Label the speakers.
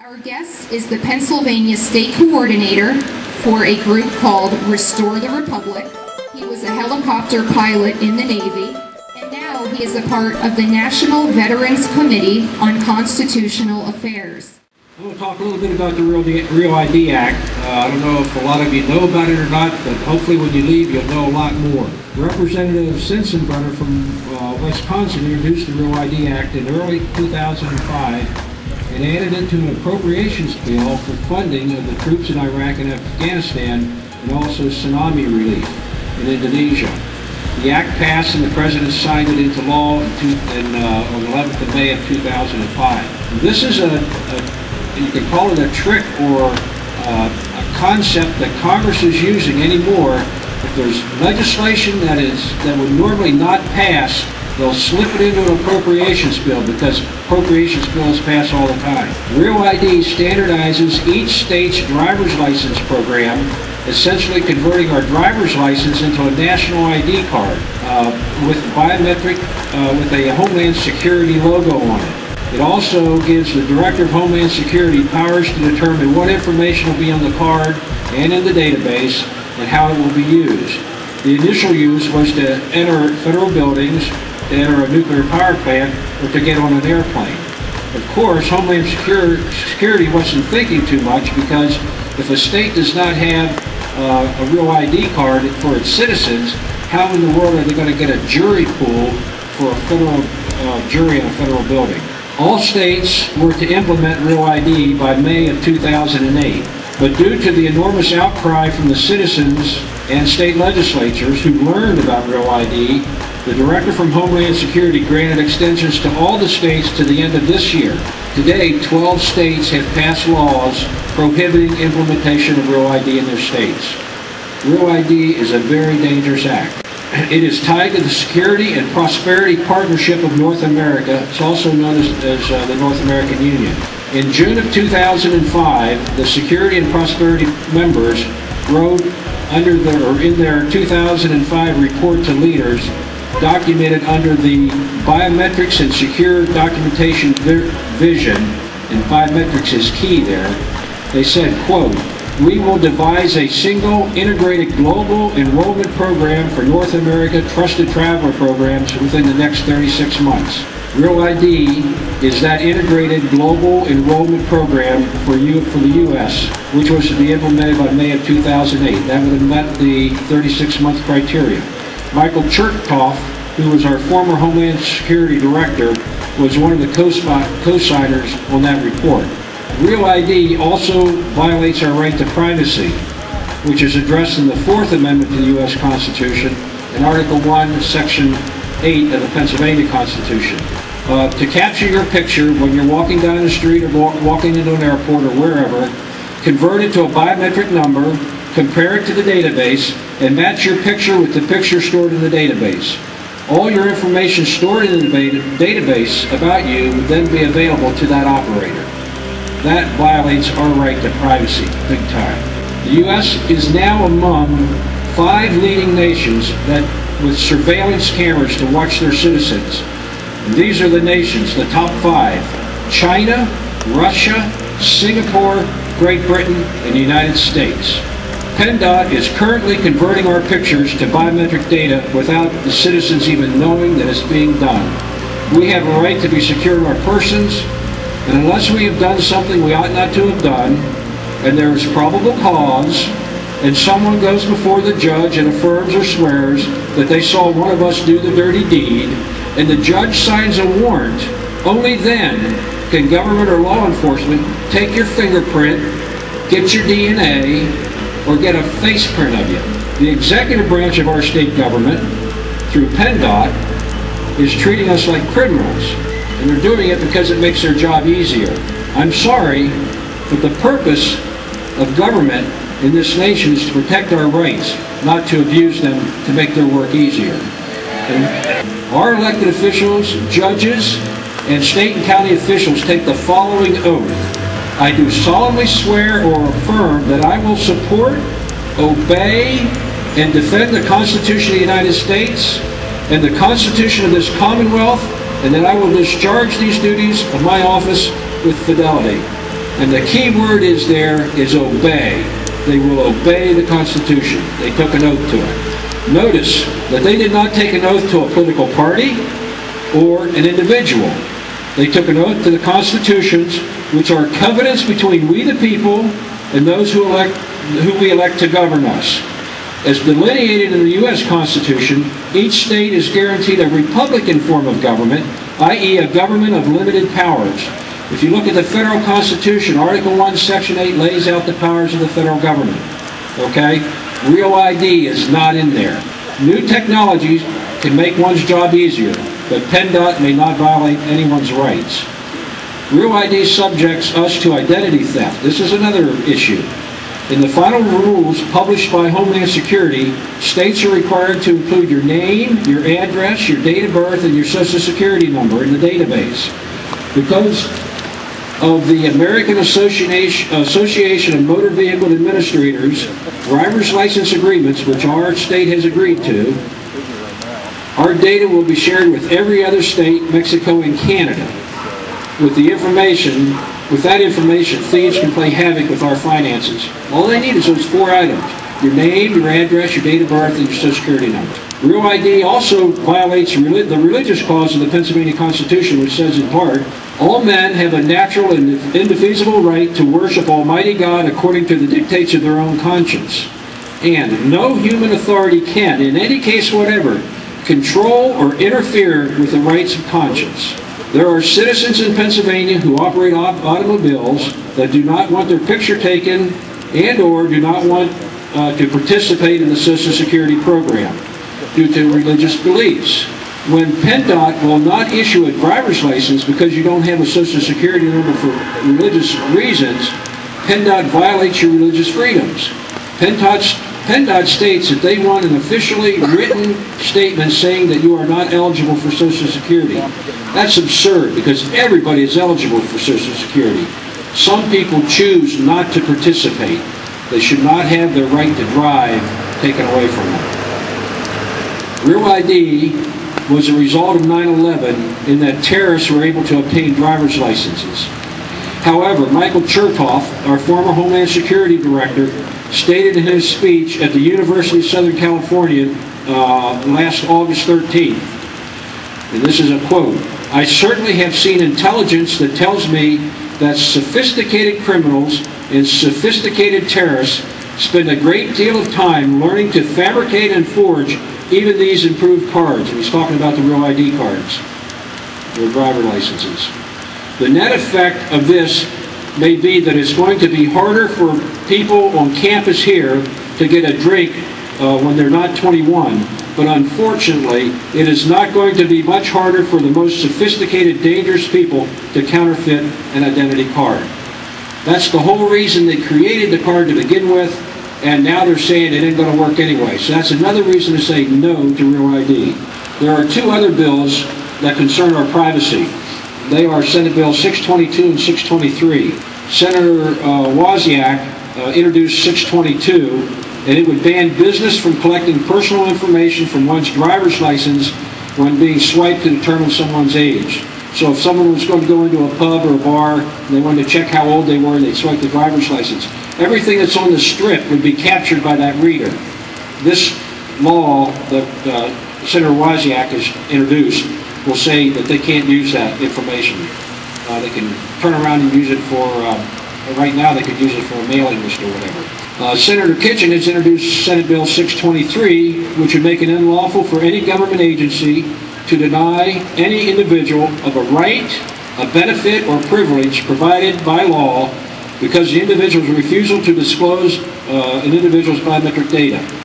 Speaker 1: Our guest is the Pennsylvania State Coordinator for a group called Restore the Republic. He was a helicopter pilot in the Navy, and now he is a part of the National Veterans Committee on Constitutional Affairs.
Speaker 2: I want to talk a little bit about the Real ID Act. I don't know if a lot of you know about it or not, but hopefully when you leave you'll know a lot more. Representative Sensenbrenner from Wisconsin introduced the Real ID Act in early 2005 and added it to an appropriations bill for funding of the troops in Iraq and Afghanistan and also tsunami relief in Indonesia. The act passed and the President signed it into law on the 11th of May of 2005. This is you can call it a trick or a concept that Congress is using anymore. If there's legislation that would normally not pass, they'll slip it into an appropriations bill because appropriations bills pass all the time. Real ID standardizes each state's driver's license program, essentially converting our driver's license into a national ID card with biometric, with a Homeland Security logo on it. It also gives the Director of Homeland Security powers to determine what information will be on the card and in the database and how it will be used. The initial use was to enter federal buildings, to enter a nuclear power plant, or to get on an airplane. Of course, Homeland Security wasn't thinking too much because if a state does not have a real ID card for its citizens, how in the world are they going to get a jury pool for a federal jury in a federal building? All states were to implement Real ID by May of 2008, but due to the enormous outcry from the citizens and state legislatures who learned about Real ID, the Director from Homeland Security granted extensions to all the states to the end of this year. Today, 12 states have passed laws prohibiting implementation of Real ID in their states. Real ID is a very dangerous act. It is tied to the Security and Prosperity Partnership of North America. It's also known as the North American Union. In June of 2005, the Security and Prosperity members wrote in their 2005 report to leaders, documented under the Biometrics and Secure Documentation Vision, and biometrics is key there. They said, quote, "We will devise a single integrated global enrollment program for North America trusted traveler programs within the next 36 months. Real ID is that integrated global enrollment program for the U.S., which was to be implemented by May of 2008. That would have met the 36-month criteria. Michael Chertoff, who was our former Homeland Security Director, was one of the co-signers on that report. Real ID also violates our right to privacy, which is addressed in the Fourth Amendment to the U.S. Constitution and Article 1, Section 8 of the Pennsylvania Constitution. To capture your picture when you're walking down the street or walking into an airport or wherever, convert it to a biometric number, compare it to the database, and match your picture with the picture stored in the database. All your information stored in the database about you would then be available to that operator. That violates our right to privacy, big time. The U.S. is now among 5 leading nations with surveillance cameras to watch their citizens. And these are the nations, the top 5: China, Russia, Singapore, Great Britain, and the United States. PennDOT is currently converting our pictures to biometric data without the citizens even knowing that it's being done. We have a right to be secure in our persons, and unless we have done something we ought not to have done, and there is probable cause, and someone goes before the judge and affirms or swears that they saw one of us do the dirty deed, and the judge signs a warrant, only then can government or law enforcement take your fingerprint, get your DNA, or get a face print of you. The executive branch of our state government, through PennDOT, is treating us like criminals. And they're doing it because it makes their job easier. I'm sorry, but the purpose of government in this nation is to protect our rights, not to abuse them to make their work easier. And our elected officials, judges, and state and county officials take the following oath. I do solemnly swear or affirm that I will support, obey, and defend the Constitution of the United States and the Constitution of this Commonwealth, and that I will discharge these duties of my office with fidelity. And the key word is obey. They will obey the Constitution. They took an oath to it. Notice that they did not take an oath to a political party or an individual. They took an oath to the constitutions, which are covenants between we the people and those who we elect to govern us. As delineated in the U.S. Constitution, each state is guaranteed a republican form of government, i.e. a government of limited powers. If you look at the federal Constitution, Article 1, Section 8 lays out the powers of the federal government. Okay? Real ID is not in there. New technologies can make one's job easier, but PennDOT may not violate anyone's rights. Real ID subjects us to identity theft. This is another issue. In the final rules published by Homeland Security, states are required to include your name, your address, your date of birth, and your Social Security number in the database. Because of the American Association of Motor Vehicle Administrators driver's license agreements, which our state has agreed to, our data will be shared with every other state, Mexico, and Canada. With that information, thieves can play havoc with our finances. All they need is those 4 items: your name, your address, your date of birth, and your Social Security number. Real ID also violates the religious clause of the Pennsylvania Constitution, which says in part, all men have a natural and indefeasible right to worship Almighty God according to the dictates of their own conscience. And no human authority can, in any case whatever, control or interfere with the rights of conscience. There are citizens in Pennsylvania who operate automobiles that do not want their picture taken and or do not want to participate in the Social Security program due to religious beliefs. When PennDOT will not issue a driver's license because you don't have a Social Security number for religious reasons, PennDOT violates your religious freedoms. PennDOT states that they want an officially written statement saying that you are not eligible for Social Security. That's absurd because everybody is eligible for Social Security. Some people choose not to participate. They should not have their right to drive taken away from them. Real ID was a result of 9/11 in that terrorists were able to obtain driver's licenses. However, Michael Chertoff, our former Homeland Security Director, stated in his speech at the University of Southern California last August 13th, and this is a quote, "I certainly have seen intelligence that tells me that sophisticated criminals and sophisticated terrorists spend a great deal of time learning to fabricate and forge even these improved cards." And he's talking about the Real ID cards, or driver licenses. The net effect of this may be that it's going to be harder for people on campus here to get a drink when they're not 21, but unfortunately, it is not going to be much harder for the most sophisticated, dangerous people to counterfeit an identity card. That's the whole reason they created the card to begin with, and now they're saying it ain't going to work anyway. So that's another reason to say no to Real ID. There are 2 other bills that concern our privacy. They are Senate Bill 622 and 623. Senator Wozniak introduced 622, and it would ban business from collecting personal information from one's driver's license when being swiped to determine someone's age. So if someone was going to go into a pub or a bar and they wanted to check how old they were, they'd swipe the driver's license. Everything that's on the strip would be captured by that reader. This law that Senator Wozniak has introduced will say that they can't use that information. They can turn around and use it for, right now they could use it for a mailing list or whatever. Senator Kitchen has introduced Senate Bill 623, which would make it unlawful for any government agency to deny any individual of a right, a benefit, or privilege provided by law because the individual's refusal to disclose an individual's biometric data.